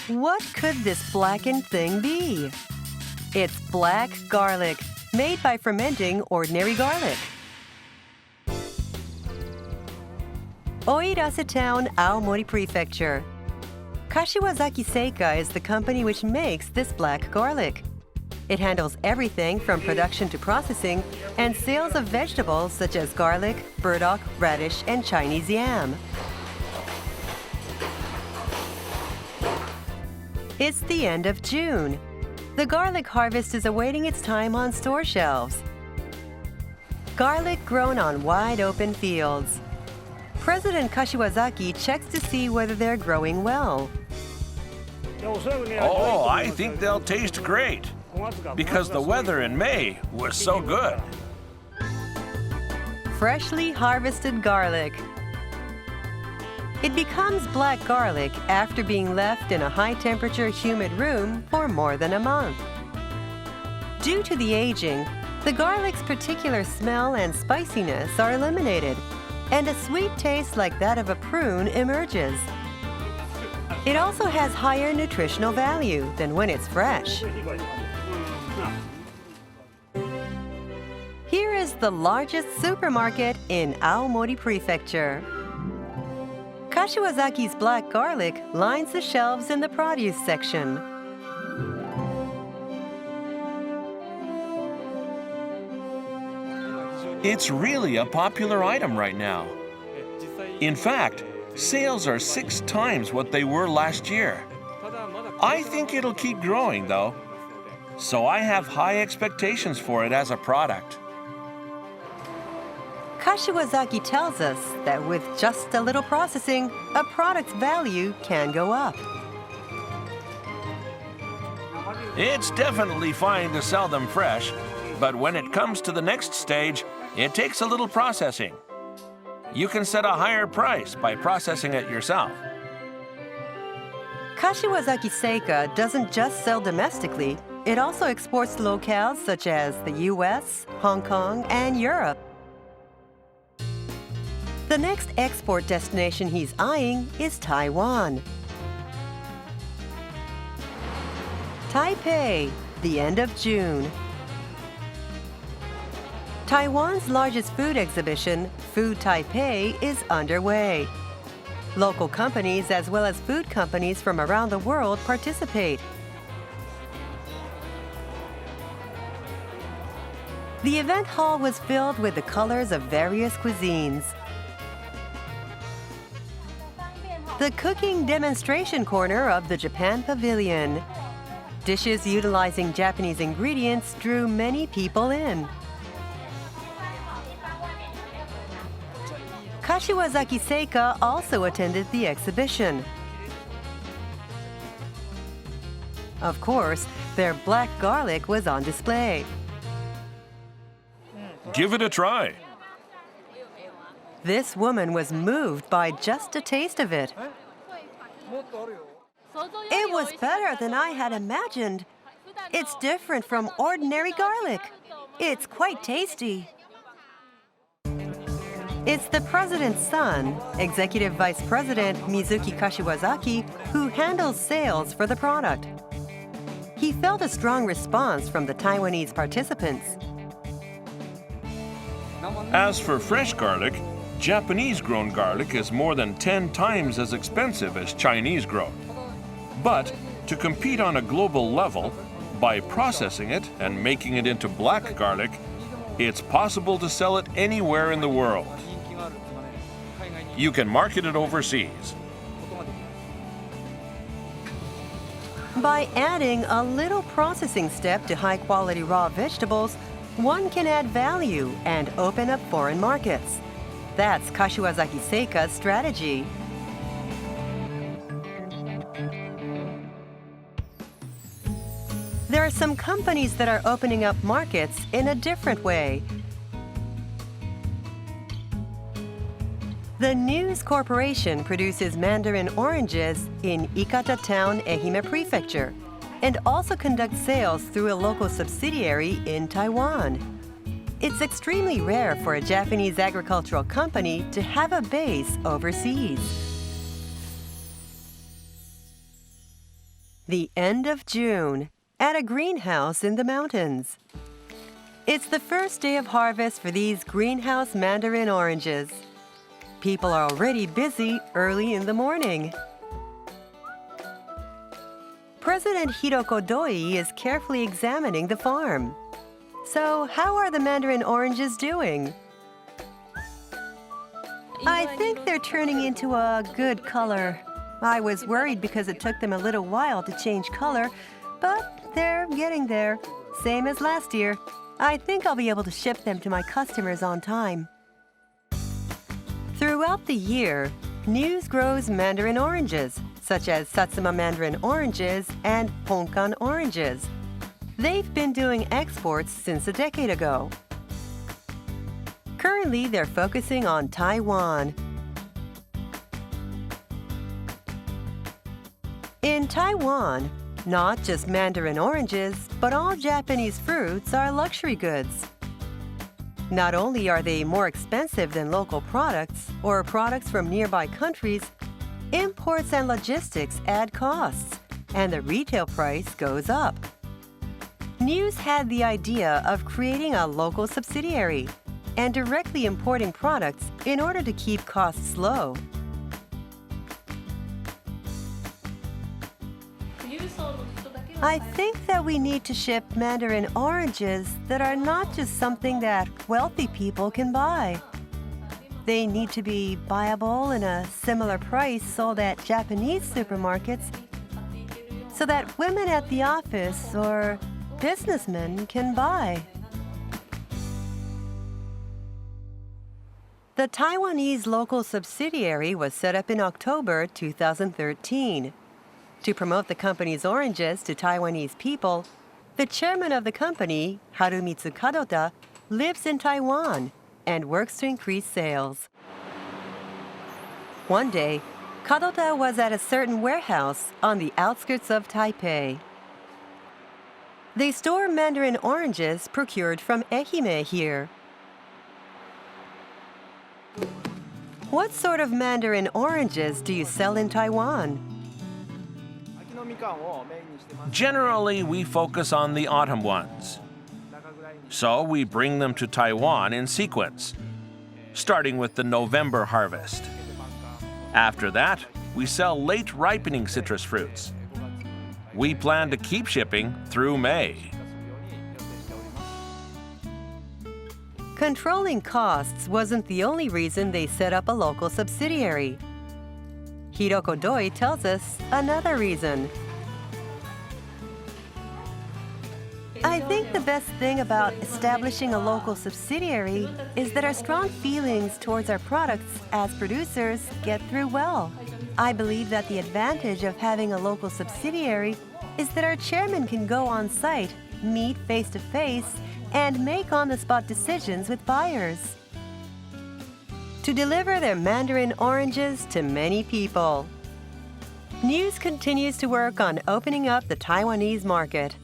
What could this blackened thing be? It's black garlic, made by fermenting ordinary garlic. Oirase Town, Aomori Prefecture. Kashiwazaki Seika is the company which makes this black garlic. It handles everything from production to processing and sales of vegetables such as garlic, burdock, radish, and Chinese yam. It's the end of June. The garlic harvest is awaiting its time on store shelves. Garlic grown on wide open fields. President Kashiwazaki checks to see whether they're growing well. Oh, I think they'll taste great because the weather in May was so good. Freshly harvested garlic. It becomes black garlic after being left in a high-temperature, humid room for more than a month. Due to the aging, the garlic's particular smell and spiciness are eliminated, and a sweet taste like that of a prune emerges. It also has higher nutritional value than when it's fresh. Here is the largest supermarket in Aomori Prefecture. Kashiwazaki's black garlic lines the shelves in the produce section. It's really a popular item right now. In fact, sales are 6 times what they were last year. I think it'll keep growing, though. So I have high expectations for it as a product. Kashiwazaki tells us that with just a little processing, a product's value can go up. It's definitely fine to sell them fresh, but when it comes to the next stage, it takes a little processing. You can set a higher price by processing it yourself. Kashiwazaki Seika doesn't just sell domestically, it also exports to locales such as the US, Hong Kong, and Europe. The next export destination he's eyeing is Taiwan. Taipei, the end of June. Taiwan's largest food exhibition, Food Taipei, is underway. Local companies as well as food companies from around the world participate. The event hall was filled with the colors of various cuisines. The cooking demonstration corner of the Japan Pavilion. Dishes utilizing Japanese ingredients drew many people in. Kashiwazaki Seika also attended the exhibition. Of course, their black garlic was on display. Give it a try. This woman was moved by just a taste of it. It was better than I had imagined. It's different from ordinary garlic. It's quite tasty. It's the president's son, Executive Vice President Mizuki Kashiwazaki, who handles sales for the product. He felt a strong response from the Taiwanese participants. As for fresh garlic, Japanese-grown garlic is more than 10 times as expensive as Chinese-grown. But to compete on a global level, by processing it and making it into black garlic, it's possible to sell it anywhere in the world. You can market it overseas. By adding a little processing step to high-quality raw vegetables, one can add value and open up foreign markets. That's Kashiwazaki Seika's strategy. There are some companies that are opening up markets in a different way. The News Corporation produces mandarin oranges in Ikata Town, Ehime Prefecture, and also conducts sales through a local subsidiary in Taiwan. It's extremely rare for a Japanese agricultural company to have a base overseas. The end of June at a greenhouse in the mountains. It's the first day of harvest for these greenhouse mandarin oranges. People are already busy early in the morning. President Hiroko Doi is carefully examining the farm. So, how are the mandarin oranges doing? I think they're turning into a good color. I was worried because it took them a little while to change color, but they're getting there, same as last year. I think I'll be able to ship them to my customers on time. Throughout the year, News grows mandarin oranges, such as Satsuma mandarin oranges and Ponkan oranges. They've been doing exports since a decade ago. Currently, they're focusing on Taiwan. In Taiwan, not just mandarin oranges, but all Japanese fruits are luxury goods. Not only are they more expensive than local products or products from nearby countries, imports and logistics add costs, and the retail price goes up. News had the idea of creating a local subsidiary and directly importing products in order to keep costs low. I think that we need to ship mandarin oranges that are not just something that wealthy people can buy. They need to be buyable in a similar price sold at Japanese supermarkets so that women at the office or businessmen can buy. The Taiwanese local subsidiary was set up in October 2013. To promote the company's oranges to Taiwanese people, the chairman of the company, Harumitsu Kadota, lives in Taiwan and works to increase sales. One day, Kadota was at a certain warehouse on the outskirts of Taipei. They store mandarin oranges procured from Ehime here. What sort of mandarin oranges do you sell in Taiwan? Generally, we focus on the autumn ones. So we bring them to Taiwan in sequence, starting with the November harvest. After that, we sell late ripening citrus fruits. We plan to keep shipping through May. Controlling costs wasn't the only reason they set up a local subsidiary. Hiroko Doi tells us another reason. I think the best thing about establishing a local subsidiary is that our strong feelings towards our products as producers get through well. I believe that the advantage of having a local subsidiary is that our chairman can go on site, meet face-to-face, and make on-the-spot decisions with buyers to deliver their mandarin oranges to many people. News continues to work on opening up the Taiwanese market.